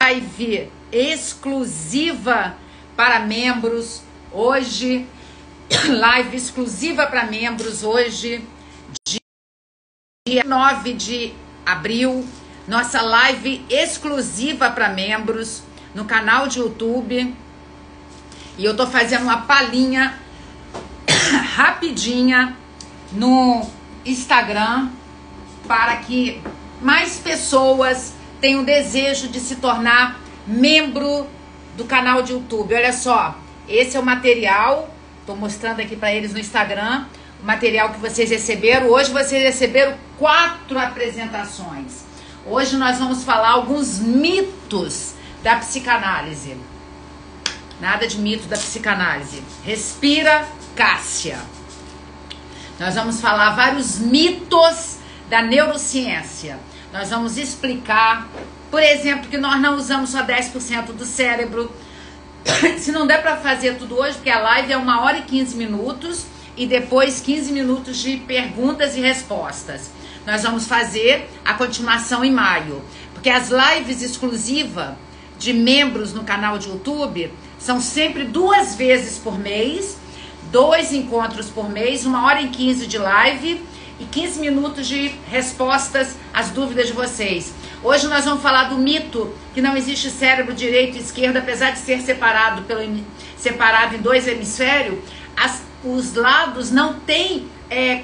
Live exclusiva para membros hoje, live exclusiva para membros hoje, dia 9 de abril, nossa live exclusiva para membros no canal de YouTube. E eu tô fazendo uma palhinha rapidinha no Instagram para que mais pessoas tenham desejo de se tornar membro do canal de YouTube. Olha só, esse é o material, tô mostrando aqui para eles no Instagram, o material que vocês receberam. Hoje vocês receberam 4 apresentações. Hoje nós vamos falar alguns mitos da psicanálise. Nada de mito da psicanálise. Respira, Cássia. Nós vamos falar vários mitos da neurociência. Nós vamos explicar, por exemplo, que nós não usamos só 10% do cérebro. Se não der para fazer tudo hoje, porque a live é 1 hora e 15 minutos e depois 15 minutos de perguntas e respostas. Nós vamos fazer a continuação em maio, porque as lives exclusivas de membros no canal de YouTube são sempre 2 vezes por mês, 2 encontros por mês, 1 hora e 15 de live e 15 minutos de respostas às dúvidas de vocês. Hoje nós vamos falar do mito que não existe cérebro direito e esquerdo, apesar de ser separado em 2 hemisférios, os lados não têm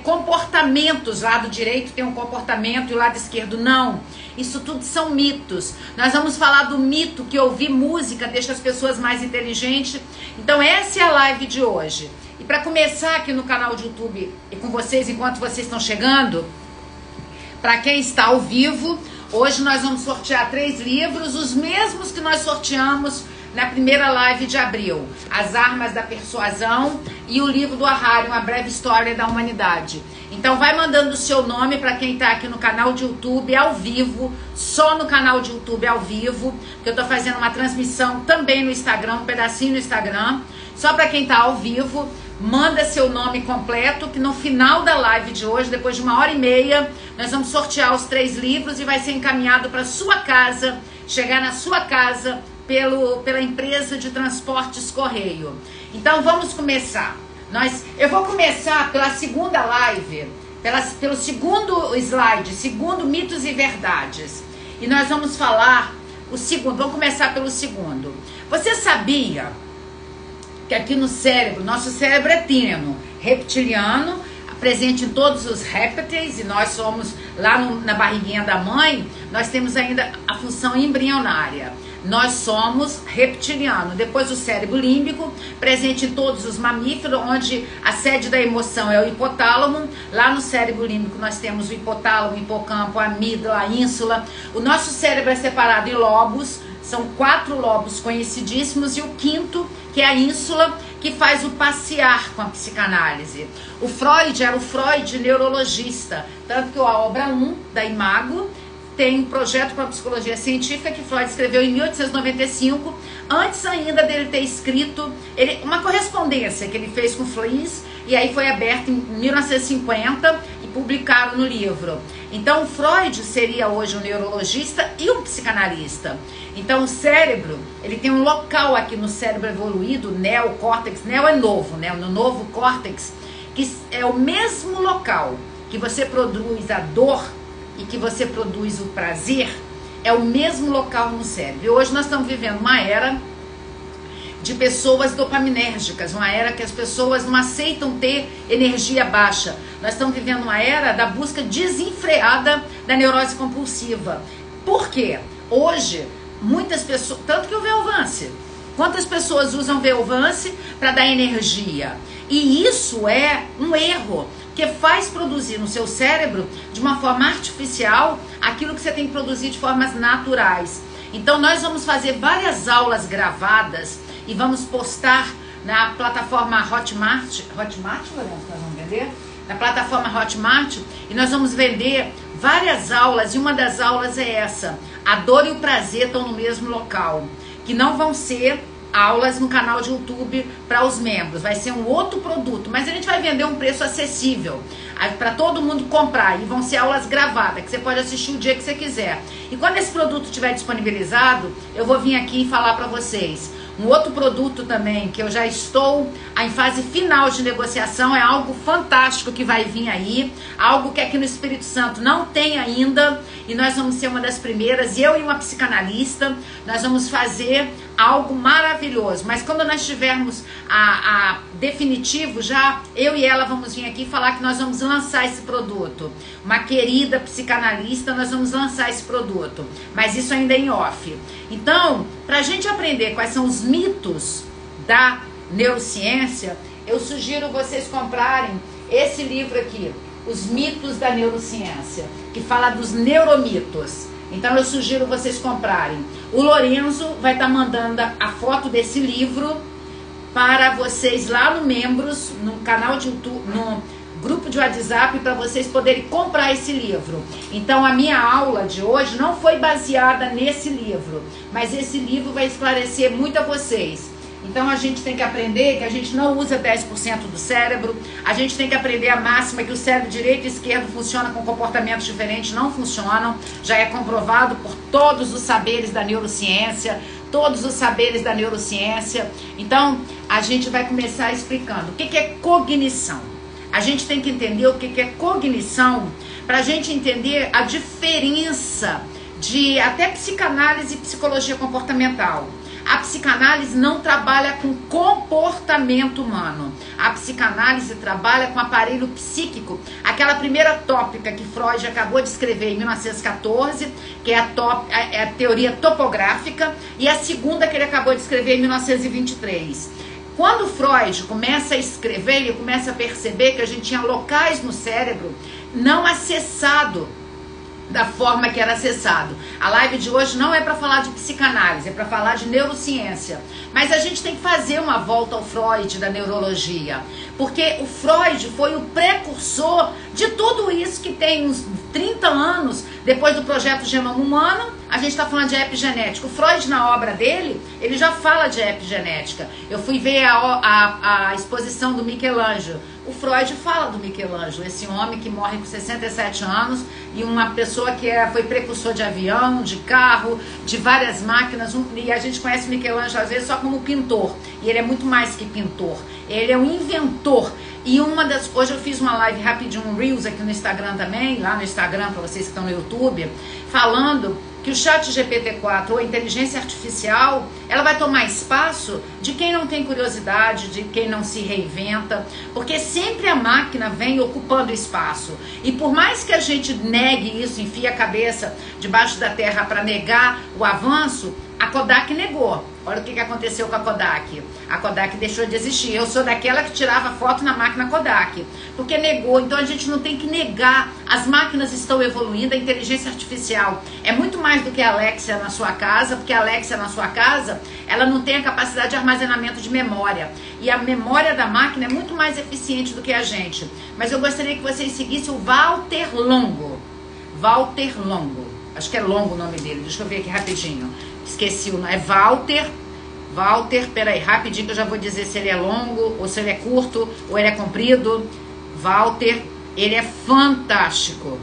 comportamentos. O lado direito tem um comportamento e o lado esquerdo não. Isso tudo são mitos. Nós vamos falar do mito que ouvir música deixa as pessoas mais inteligentes. Então essa é a live de hoje. E para começar aqui no canal de YouTube e com vocês, enquanto vocês estão chegando, para quem está ao vivo, hoje nós vamos sortear 3 livros, os mesmos que nós sorteamos na primeira live de abril. As Armas da Persuasão e o livro do Harari, Uma Breve História da Humanidade. Então vai mandando o seu nome para quem está aqui no canal de YouTube ao vivo, só no canal de YouTube ao vivo, porque eu estou fazendo uma transmissão também no Instagram, um pedacinho no Instagram, só para quem está ao vivo. Manda seu nome completo, que no final da live de hoje, depois de 1 hora e meia, nós vamos sortear os 3 livros e vai ser encaminhado para sua casa, chegar na sua casa pela empresa de transportes Correio. Então vamos começar. Eu vou começar pela segunda live, pelo segundo slide, segundo mitos e verdades. E nós vamos falar o segundo, vamos começar pelo segundo. Você sabia que aqui no cérebro, nosso cérebro é tênue, reptiliano, presente em todos os répteis, e nós somos lá na barriguinha da mãe, nós temos ainda a função embrionária. Nós somos reptiliano. Depois o cérebro límbico, presente em todos os mamíferos, onde a sede da emoção é o hipotálamo. Lá no cérebro límbico nós temos o hipotálamo, o hipocampo, a amígdala, a ínsula. O nosso cérebro é separado em lobos, são 4 lobos conhecidíssimos, e o 5º, que é a ínsula, que faz o passear com a psicanálise. O Freud era o Freud neurologista, tanto que a obra 1 da Imago tem um projeto para a psicologia científica que Freud escreveu em 1895, antes ainda dele ter escrito uma correspondência que ele fez com Fliess, e aí foi aberta em 1950 e publicaram no livro. Então Freud seria hoje um neurologista e um psicanalista. Então o cérebro, ele tem um local aqui no cérebro evoluído, neocórtex, neo é novo, né? No novo córtex, que é o mesmo local que você produz a dor e que você produz o prazer, é o mesmo local no cérebro. E hoje nós estamos vivendo uma era de pessoas dopaminérgicas, uma era que as pessoas não aceitam ter energia baixa. Nós estamos vivendo uma era da busca desenfreada da neurose compulsiva. Por quê? Hoje, muitas pessoas, tanto que o Veovance, quantas pessoas usam Veovance para dar energia? E isso é um erro, que faz produzir no seu cérebro, de uma forma artificial, aquilo que você tem que produzir de formas naturais. Então nós vamos fazer várias aulas gravadas e vamos postar na plataforma Hotmart, nós vamos vender? Na plataforma Hotmart, e nós vamos vender várias aulas, e uma das aulas é essa: a dor e o prazer estão no mesmo local, que não vão ser aulas no canal de YouTube para os membros. Vai ser um outro produto, mas a gente vai vender um preço acessível para todo mundo comprar. E vão ser aulas gravadas, que você pode assistir o dia que você quiser. E quando esse produto estiver disponibilizado, eu vou vir aqui e falar para vocês. Um outro produto também, que eu já estou em fase final de negociação, é algo fantástico que vai vir aí, algo que aqui no Espírito Santo não tem ainda, e nós vamos ser uma das primeiras, eu e uma psicanalista, nós vamos fazer algo maravilhoso. Mas quando nós tivermos a definitivo, já eu e ela vamos vir aqui falar que nós vamos lançar esse produto. Uma querida psicanalista, nós vamos lançar esse produto, mas isso ainda é em off. Então, para a gente aprender quais são os mitos da neurociência, eu sugiro vocês comprarem esse livro aqui, Os Mitos da Neurociência, que fala dos neuromitos. Então eu sugiro vocês comprarem. O Lorenzo vai estar mandando a foto desse livro para vocês lá no Membros, no canal de YouTube, no grupo de WhatsApp, para vocês poderem comprar esse livro. Então a minha aula de hoje não foi baseada nesse livro, mas esse livro vai esclarecer muito a vocês. Então a gente tem que aprender que a gente não usa 10% do cérebro, a gente tem que aprender a máxima que o cérebro direito e esquerdo funciona com comportamentos diferentes, não funcionam, já é comprovado por todos os saberes da neurociência, Então a gente vai começar explicando o que é cognição. A gente tem que entender o que é cognição para a gente entender a diferença de até psicanálise e psicologia comportamental. A psicanálise não trabalha com comportamento humano. A psicanálise trabalha com aparelho psíquico. Aquela primeira tópica que Freud acabou de escrever em 1914, que é a teoria topográfica, e a segunda que ele acabou de escrever em 1923. Quando Freud começa a escrever, ele começa a perceber que a gente tinha locais no cérebro não acessado da forma que era acessado. A live de hoje não é para falar de psicanálise, é para falar de neurociência. Mas a gente tem que fazer uma volta ao Freud da neurologia, porque o Freud foi o precursor de tudo isso que tem uns 30 anos depois do projeto Genoma Humano. A gente está falando de epigenética. O Freud, na obra dele, ele já fala de epigenética. Eu fui ver a exposição do Michelangelo. O Freud fala do Michelangelo, esse homem que morre com 67 anos e uma pessoa que foi precursor de avião, de carro, de várias máquinas. E a gente conhece o Michelangelo às vezes só como pintor. E ele é muito mais que pintor. Ele é um inventor. E hoje eu fiz uma live rapidinho, um Reels aqui no Instagram também, lá no Instagram, para vocês que estão no YouTube, falando que o ChatGPT-4 ou a inteligência artificial, ela vai tomar espaço de quem não tem curiosidade, de quem não se reinventa, porque sempre a máquina vem ocupando espaço. E por mais que a gente negue isso, enfie a cabeça debaixo da terra para negar o avanço, a Kodak negou. Olha o que aconteceu com a Kodak. A Kodak deixou de existir. Eu sou daquela que tirava foto na máquina Kodak, porque negou. Então a gente não tem que negar. As máquinas estão evoluindo, a inteligência artificial é muito mais do que a Alexa na sua casa, porque a Alexa na sua casa, ela não tem a capacidade de armazenamento de memória. E a memória da máquina é muito mais eficiente do que a gente. Mas eu gostaria que vocês seguissem o Walter Longo. Walter Longo. Acho que é Longo o nome dele. Deixa eu ver aqui rapidinho. Esqueci o nome. É Walter, peraí, rapidinho que eu já vou dizer se ele é longo, ou se ele é curto, ou ele é comprido. Walter, ele é fantástico.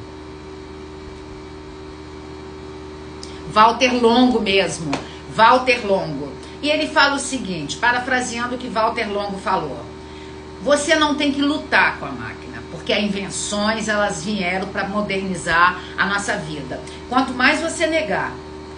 Walter Longo mesmo. Walter Longo. E ele fala o seguinte, parafraseando o que Walter Longo falou. Você não tem que lutar com a máquina, porque as invenções, elas vieram para modernizar a nossa vida. Quanto mais você negar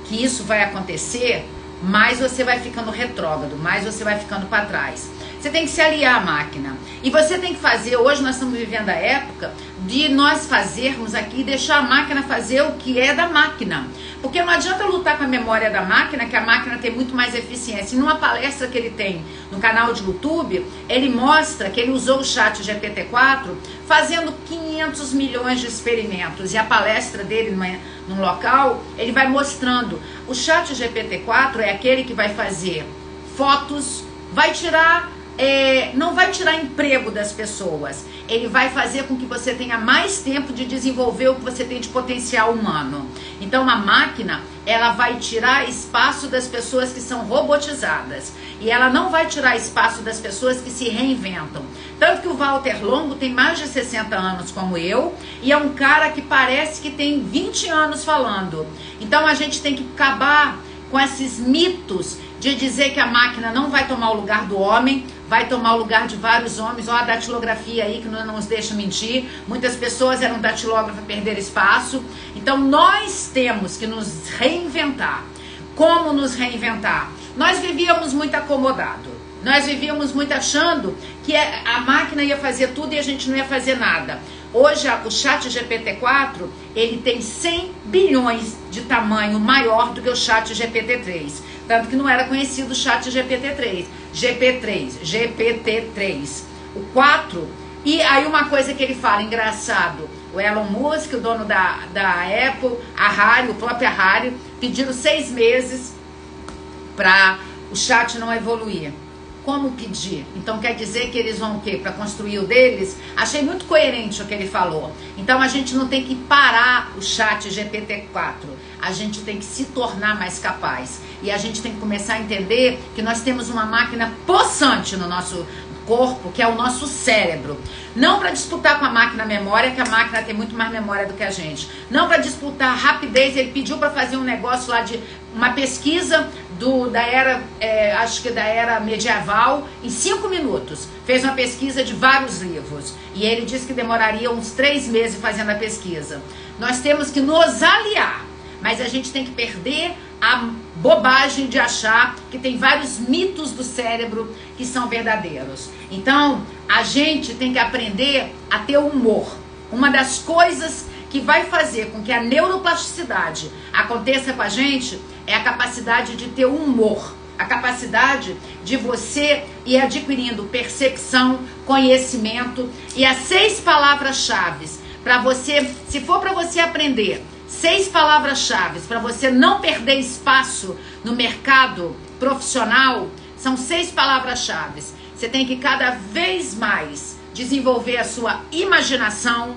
que isso vai acontecer, mais você vai ficando retrógrado, mais você vai ficando para trás. Você tem que se aliar à máquina. E você tem que fazer, hoje nós estamos vivendo a época de nós fazermos aqui, deixar a máquina fazer o que é da máquina. Porque não adianta lutar com a memória da máquina, que a máquina tem muito mais eficiência. E numa palestra que ele tem no canal de YouTube, ele mostra que ele usou o ChatGPT-4 fazendo 500 milhões de experimentos. E a palestra dele num local, ele vai mostrando. O ChatGPT-4 é aquele que vai fazer fotos, vai tirar... não vai tirar emprego das pessoas. Ele vai fazer com que você tenha mais tempo de desenvolver o que você tem de potencial humano. Então Então a máquina, ela vai tirar espaço das pessoas que são robotizadas. E ela não vai tirar espaço das pessoas que se reinventam. Tanto que o Walter Longo tem mais de 60 anos como eu, e é um cara que parece que tem 20 anos falando. Então a gente tem que acabar com esses mitos de dizer que a máquina não vai tomar o lugar do homem, vai tomar o lugar de vários homens. Ó, a datilografia aí que não nos deixa mentir. Muitas pessoas eram datilógrafas, perderam espaço. Então nós temos que nos reinventar. Como nos reinventar? Nós vivíamos muito acomodado. Nós vivíamos muito achando que a máquina ia fazer tudo e a gente não ia fazer nada. Hoje o chat GPT-4, ele tem 100 bilhões de tamanho maior do que o chat GPT-3. Tanto que não era conhecido o chat GPT-3. GPT-3. O 4. E aí uma coisa que ele fala, engraçado. O Elon Musk, o dono da Apple, a Harry, o próprio Harry, pediram 6 meses para o chat não evoluir. Como pedir? Então quer dizer que eles vão o quê? Para construir o deles? Achei muito coerente o que ele falou. Então a gente não tem que parar o chat GPT-4. A gente tem que se tornar mais capaz. E a gente tem que começar a entender que nós temos uma máquina possante no nosso corpo, que é o nosso cérebro. Não para disputar com a máquina memória, que a máquina tem muito mais memória do que a gente. Não para disputar rapidez. Ele pediu para fazer um negócio lá de uma pesquisa da era, acho que da era medieval, em 5 minutos. Fez uma pesquisa de vários livros. E ele disse que demoraria uns 3 meses fazendo a pesquisa. Nós temos que nos aliar. Mas a gente tem que perder a bobagem de achar que tem vários mitos do cérebro que são verdadeiros. Então, a gente tem que aprender a ter humor. Uma das coisas que vai fazer com que a neuroplasticidade aconteça com a gente é a capacidade de ter humor. A capacidade de você ir adquirindo percepção, conhecimento e as 6 palavras-chave para você, se for para você aprender 6 palavras-chave para você não perder espaço no mercado profissional, são 6 palavras-chave. Você tem que cada vez mais desenvolver a sua imaginação,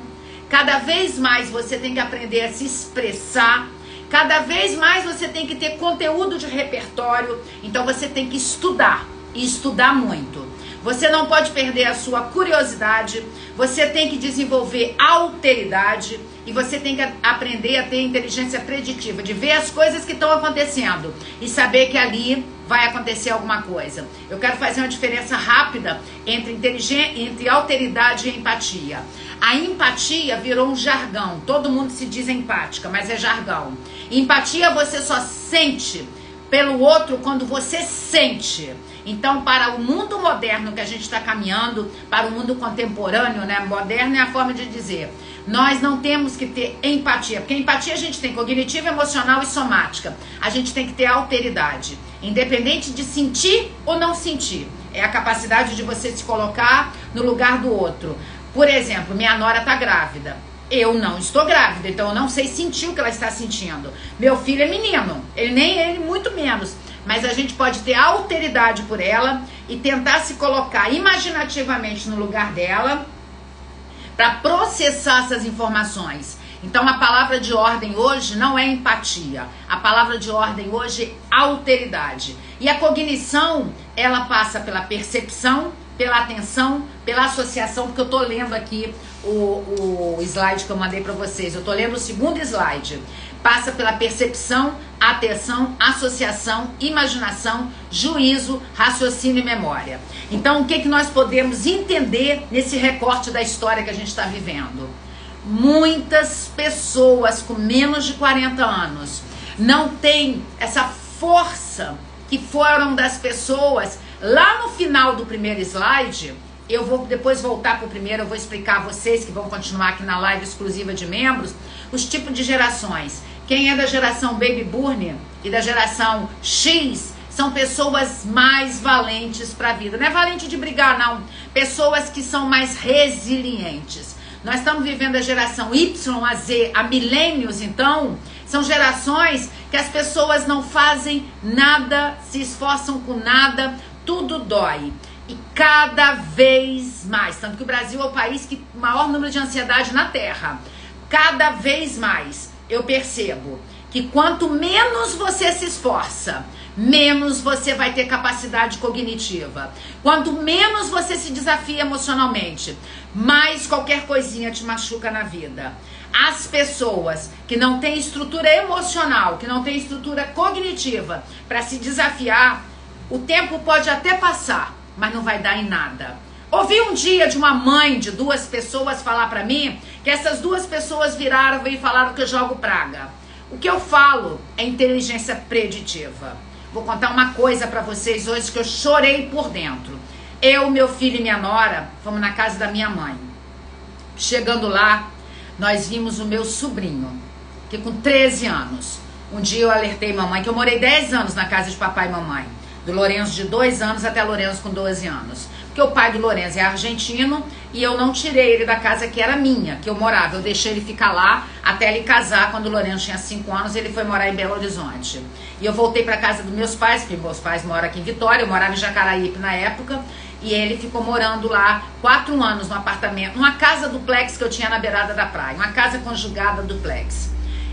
cada vez mais você tem que aprender a se expressar, cada vez mais você tem que ter conteúdo de repertório, então você tem que estudar, e estudar muito. Você não pode perder a sua curiosidade, você tem que desenvolver alteridade e você tem que aprender a ter inteligência preditiva, de ver as coisas que estão acontecendo e saber que ali vai acontecer alguma coisa. Eu quero fazer uma diferença rápida entre alteridade e empatia. A empatia virou um jargão, todo mundo se diz empática, mas é jargão. Empatia você só sente pelo outro quando você sente. Então, para o mundo moderno que a gente está caminhando, para o mundo contemporâneo, né? Moderno é a forma de dizer. Nós não temos que ter empatia, porque empatia a gente tem cognitiva, emocional e somática. A gente tem que ter alteridade, independente de sentir ou não sentir. É a capacidade de você se colocar no lugar do outro. Por exemplo, minha nora está grávida. Eu não estou grávida, então eu não sei sentir o que ela está sentindo. Meu filho é menino, ele muito menos. Mas a gente pode ter alteridade por ela e tentar se colocar imaginativamente no lugar dela para processar essas informações. Então a palavra de ordem hoje não é empatia. A palavra de ordem hoje é alteridade. E a cognição, ela passa pela percepção, pela atenção, pela associação, porque eu tô lendo aqui o slide que eu mandei para vocês. Eu tô lendo o segundo slide. Passa pela percepção, atenção, associação, imaginação, juízo, raciocínio e memória. Então, o que nós podemos entender nesse recorte da história que a gente está vivendo? Muitas pessoas com menos de 40 anos não têm essa força que foram das pessoas. Lá no final do primeiro slide, eu vou depois voltar para o primeiro, eu vou explicar a vocês que vão continuar aqui na live exclusiva de membros, os tipos de gerações. Quem é da geração Baby Boom e da geração X são pessoas mais valentes para a vida. Não é valente de brigar, não. Pessoas que são mais resilientes. Nós estamos vivendo a geração Y, a Z, a milênios, então, são gerações que as pessoas não fazem nada, se esforçam com nada, tudo dói. E cada vez mais, tanto que o Brasil é o país que maior número de ansiedade na Terra. Cada vez mais eu percebo que quanto menos você se esforça, menos você vai ter capacidade cognitiva. Quanto menos você se desafia emocionalmente, mais qualquer coisinha te machuca na vida. As pessoas que não têm estrutura emocional, que não têm estrutura cognitiva para se desafiar, o tempo pode até passar, mas não vai dar em nada. Ouvi um dia de uma mãe de 2 pessoas falar para mim que essas 2 pessoas viraram e falaram que eu jogo praga. O que eu falo é inteligência preditiva. Vou contar uma coisa para vocês hoje que eu chorei por dentro. Eu, meu filho e minha nora fomos na casa da minha mãe. Chegando lá, nós vimos o meu sobrinho, que com 13 anos. Um dia eu alertei mamãe que eu morei 10 anos na casa de papai e mamãe. Do Lourenço de 2 anos até Lourenço com 12 anos. Porque o pai do Lourenço é argentino e eu não tirei ele da casa que era minha, que eu morava. Eu deixei ele ficar lá até ele casar. Quando o Lourenço tinha 5 anos, ele foi morar em Belo Horizonte. E eu voltei para casa dos meus pais, porque meus pais moram aqui em Vitória, eu morava em Jacaraípe na época. E ele ficou morando lá 4 anos no apartamento, numa casa duplex que eu tinha na beirada da praia. Uma casa conjugada duplex.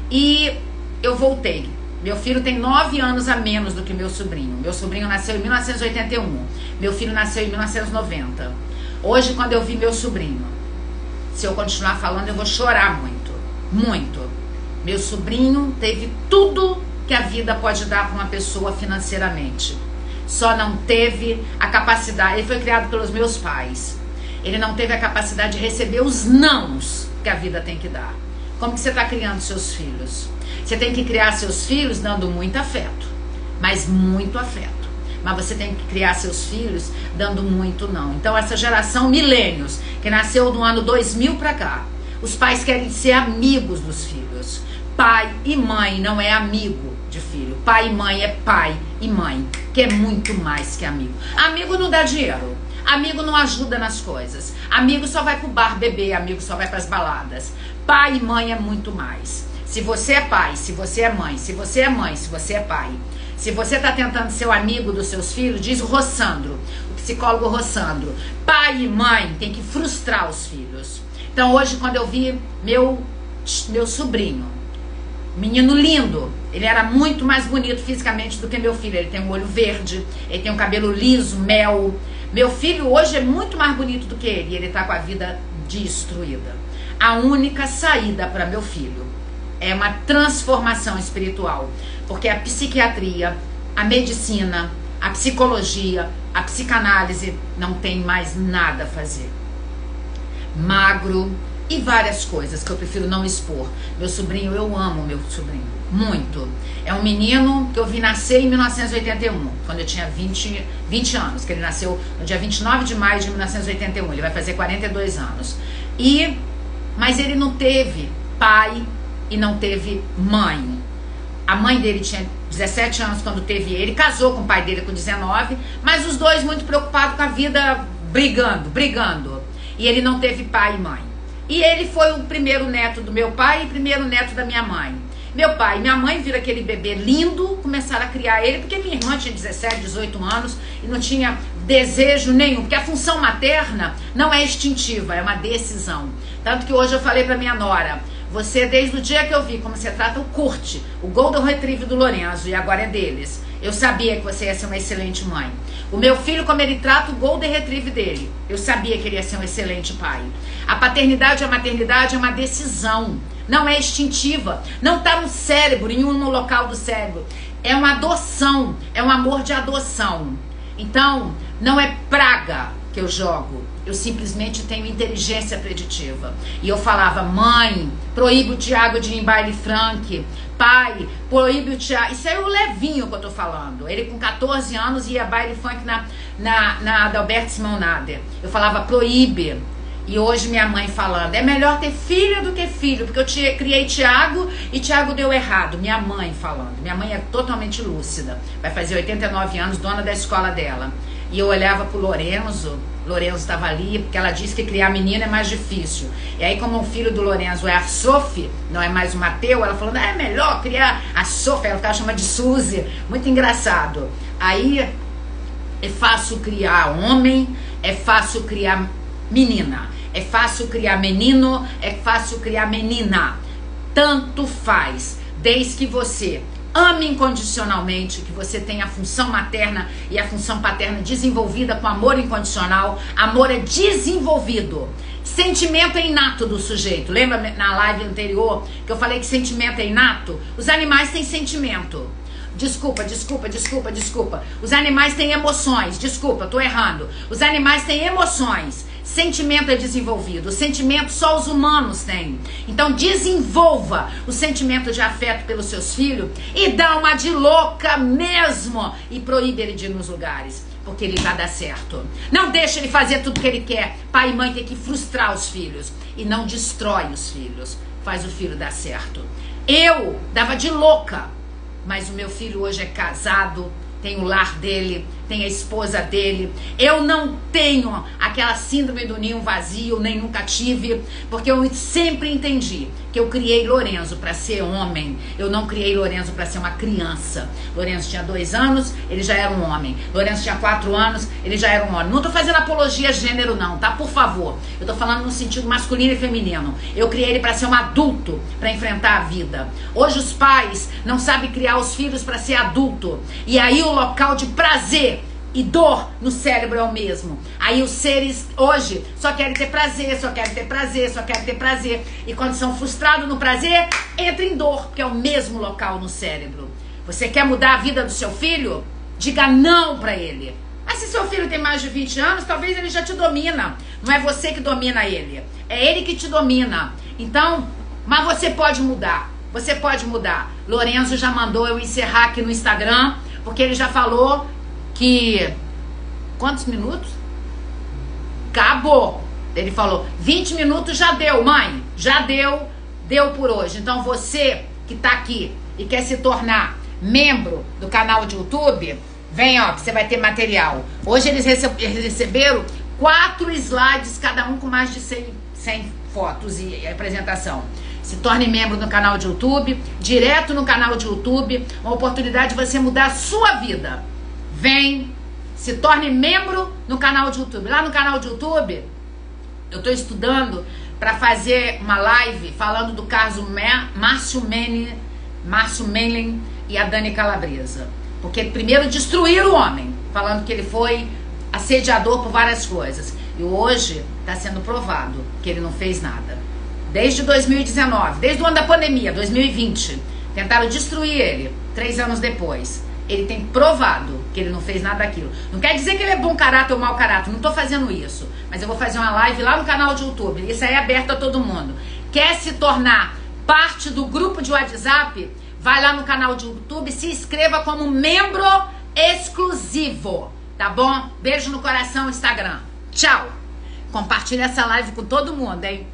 E eu voltei. Meu filho tem 9 anos a menos do que meu sobrinho. Meu sobrinho nasceu em 1981. Meu filho nasceu em 1990. Hoje, quando eu vi meu sobrinho, se eu continuar falando, eu vou chorar muito. Muito. Meu sobrinho teve tudo que a vida pode dar para uma pessoa financeiramente. Só não teve a capacidade. Ele foi criado pelos meus pais. Ele não teve a capacidade de receber os nãos que a vida tem que dar. Como que você está criando seus filhos? Você tem que criar seus filhos dando muito afeto, mas muito afeto. Mas você tem que criar seus filhos dando muito não. Então essa geração milênios, que nasceu do ano 2000 para cá, os pais querem ser amigos dos filhos. Pai e mãe não é amigo de filho. Pai e mãe é pai e mãe, que é muito mais que amigo. Amigo não dá dinheiro. Amigo não ajuda nas coisas. Amigo só vai pro bar beber, amigo só vai pras baladas. Pai e mãe é muito mais. Se você é pai, se você é mãe, se você é mãe, se você é pai, se você está tentando ser o amigo dos seus filhos, diz o Rossandro, o psicólogo Rossandro, pai e mãe tem que frustrar os filhos. Então hoje quando eu vi meu sobrinho, menino lindo, ele era muito mais bonito fisicamente do que meu filho. Ele tem um olho verde, ele tem um cabelo liso, mel. Meu filho hoje é muito mais bonito do que ele, e ele está com a vida destruída. A única saída para meu filho é uma transformação espiritual, porque a psiquiatria, a medicina, a psicologia, a psicanálise não tem mais nada a fazer. Magro e várias coisas que eu prefiro não expor. Meu sobrinho, eu amo meu sobrinho, muito. É um menino que eu vi nascer em 1981, quando eu tinha 20 anos, que ele nasceu no dia 29 de maio de 1981, ele vai fazer 42 anos. Mas ele não teve pai e não teve mãe. A mãe dele tinha 17 anos quando teve ele, casou com o pai dele com 19, mas os dois muito preocupados com a vida, brigando. E ele não teve pai e mãe. E ele foi o primeiro neto do meu pai e primeiro neto da minha mãe. Meu pai e minha mãe viram aquele bebê lindo, começaram a criar ele, porque minha irmã tinha 17, 18 anos e não tinha desejo nenhum, porque a função materna não é instintiva, é uma decisão. Tanto que hoje eu falei pra minha nora, você, desde o dia que eu vi como você trata o Kurt, o Golden Retriever do Lourenço, e agora é deles, eu sabia que você ia ser uma excelente mãe. O meu filho, como ele trata o Golden Retriever dele, eu sabia que ele ia ser um excelente pai. A paternidade e a maternidade é uma decisão, não é instintiva, não está no cérebro, nenhum no local do cérebro. É uma adoção, é um amor de adoção. Então, não é praga que eu jogo, eu simplesmente tenho inteligência preditiva. E eu falava, mãe, proíbe o Tiago de ir em baile funk. Pai, proíbe o Tiago. Isso é o Levinho que eu tô falando. Ele com 14 anos ia a baile funk na Adalberto Simão Nader. Eu falava, proíbe. E hoje minha mãe falando, é melhor ter filha do que filho, porque eu criei Tiago e Tiago deu errado. Minha mãe falando. Minha mãe é totalmente lúcida. Vai fazer 89 anos, dona da escola dela. E eu olhava pro Lourenço estava ali, porque ela disse que criar menina é mais difícil. E aí, como o filho do Lourenço é a Sophie, não é mais o Mateu, ela falou, é melhor criar a Sophie, ela ficava chamando de Suzy, muito engraçado. Aí, é fácil criar homem, é fácil criar menina, é fácil criar menino, é fácil criar menina. Tanto faz. desde que você ame incondicionalmente, que você tenha a função materna e a função paterna desenvolvida com amor incondicional. Amor é desenvolvido. Sentimento é inato do sujeito. Lembra na live anterior que eu falei que sentimento é inato? Os animais têm sentimento. Desculpa. Os animais têm emoções. Desculpa, tô errando. Os animais têm emoções. Sentimento é desenvolvido. O sentimento só os humanos têm. Então desenvolva o sentimento de afeto pelos seus filhos e dá uma de louca mesmo e proíbe ele de ir nos lugares, porque ele vai dar certo. Não deixa ele fazer tudo que ele quer. Pai e mãe tem que frustrar os filhos e não destrói os filhos. Faz o filho dar certo. Eu dava de louca, mas o meu filho hoje é casado, tem o lar dele, tem a esposa dele. Eu não tenho aquela síndrome do ninho vazio, nem nunca tive, porque eu sempre entendi que eu criei Lorenzo para ser homem. Eu não criei Lorenzo para ser uma criança. Lorenzo tinha 2 anos, ele já era um homem. Lorenzo tinha 4 anos, ele já era um homem. Não tô fazendo apologia a gênero não, tá? Por favor. Eu tô falando no sentido masculino e feminino. Eu criei ele para ser um adulto, para enfrentar a vida. Hoje os pais não sabem criar os filhos para ser adulto. E aí o local de prazer e dor no cérebro é o mesmo. Aí os seres hoje só querem ter prazer, só querem ter prazer, só querem ter prazer. E quando são frustrados no prazer, entra em dor, porque é o mesmo local no cérebro. Você quer mudar a vida do seu filho? Diga não pra ele. Mas se seu filho tem mais de 20 anos, talvez ele já te domina. Não é você que domina ele, é ele que te domina. Então, mas você pode mudar. Você pode mudar. Lorenzo já mandou eu encerrar aqui no Instagram, porque ele já falou que... Quantos minutos? Acabou. Ele falou, 20 minutos já deu, mãe. Já deu por hoje. Então você que tá aqui e quer se tornar membro do canal de YouTube, vem, ó, que você vai ter material. Hoje eles receberam 4 slides, cada um com mais de 100 fotos e apresentação. Se torne membro do canal de YouTube, direto no canal de YouTube, uma oportunidade de você mudar a sua vida. Vem, se torne membro no canal de YouTube. Lá no canal de YouTube, eu estou estudando para fazer uma live falando do caso Márcio Menlen e a Dani Calabresa. Porque primeiro destruíram o homem, falando que ele foi assediador por várias coisas. E hoje está sendo provado que ele não fez nada. Desde 2019, desde o ano da pandemia, 2020, tentaram destruir ele. 3 anos depois, ele tem provado que ele não fez nada daquilo. Não quer dizer que ele é bom caráter ou mau caráter, não tô fazendo isso. Mas eu vou fazer uma live lá no canal de YouTube. Isso aí é aberto a todo mundo. Quer se tornar parte do grupo de WhatsApp? Vai lá no canal de YouTube e se inscreva como membro exclusivo. Tá bom? Beijo no coração, Instagram. Tchau. Compartilha essa live com todo mundo, hein?